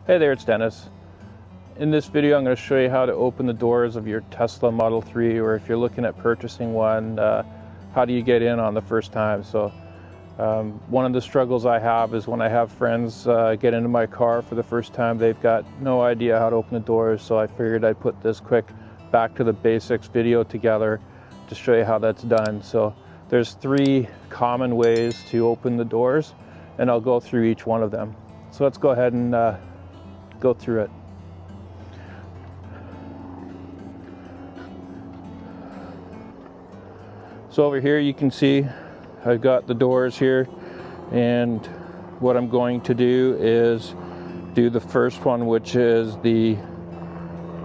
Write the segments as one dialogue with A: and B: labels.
A: Hey there, it's Dennis. In this video I'm going to show you how to open the doors of your Tesla Model 3, or if you're looking at purchasing one, how do you get in on the first time. So one of the struggles I have is when I have friends get into my car for the first time, they've got no idea how to open the doors, so I figured I'd put this quick back to the basics video together to show you how that's done. So there's 3 common ways to open the doors, and I'll go through each one of them. So let's go ahead and go through it. So over here you can see I've got the doors here, and what I'm going to do is do the first one, which is the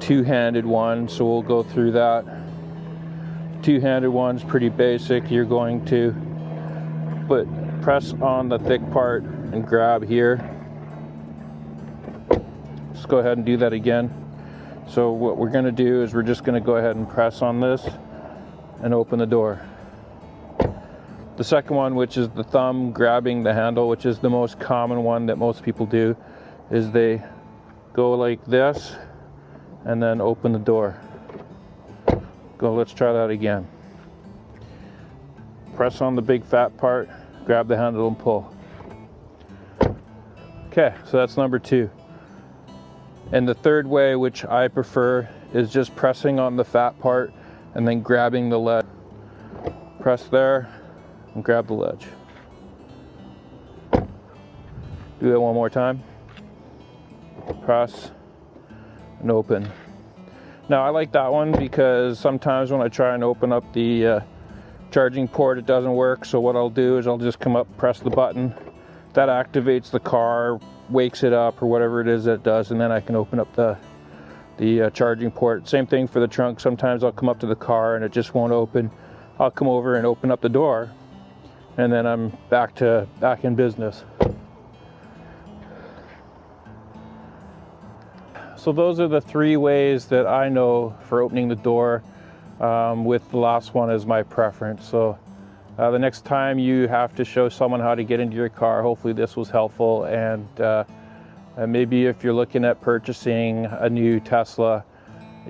A: two-handed one. So we'll go through that. Two-handed one's pretty basic. You're going to press on the thick part and grab here. Let's go ahead and do that again. So what we're going to do is we're just going to go ahead and press on this and open the door. The second one, which is the thumb grabbing the handle, which is the most common one that most people do, is they go like this and then open the door. Let's try that again. Press on the big fat part, grab the handle and pull. Okay, so that's number 2. And the third way, which I prefer, is just pressing on the fat part and then grabbing the ledge. Press there and grab the ledge. Do that one more time. Press and open. Now I like that one because sometimes when I try and open up the charging port, it doesn't work. So what I'll do is I'll just come up, press the button. That activates the car, wakes it up, or whatever it is that it does, and then I can open up the charging port. Same thing for the trunk. Sometimes I'll come up to the car and it just won't open. I'll come over and open up the door, and then I'm back in business. So those are the 3 ways that I know for opening the door, with the last one as my preference. So the next time you have to show someone how to get into your car, hopefully this was helpful. And maybe if you're looking at purchasing a new Tesla,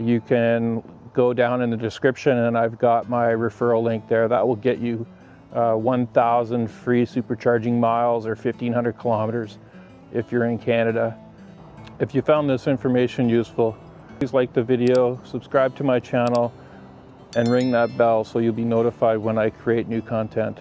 A: you can go down in the description and I've got my referral link there. That will get you 1,000 free supercharging miles, or 1,500 kilometers if you're in Canada. If you found this information useful, please like the video, subscribe to my channel, and ring that bell so you'll be notified when I create new content.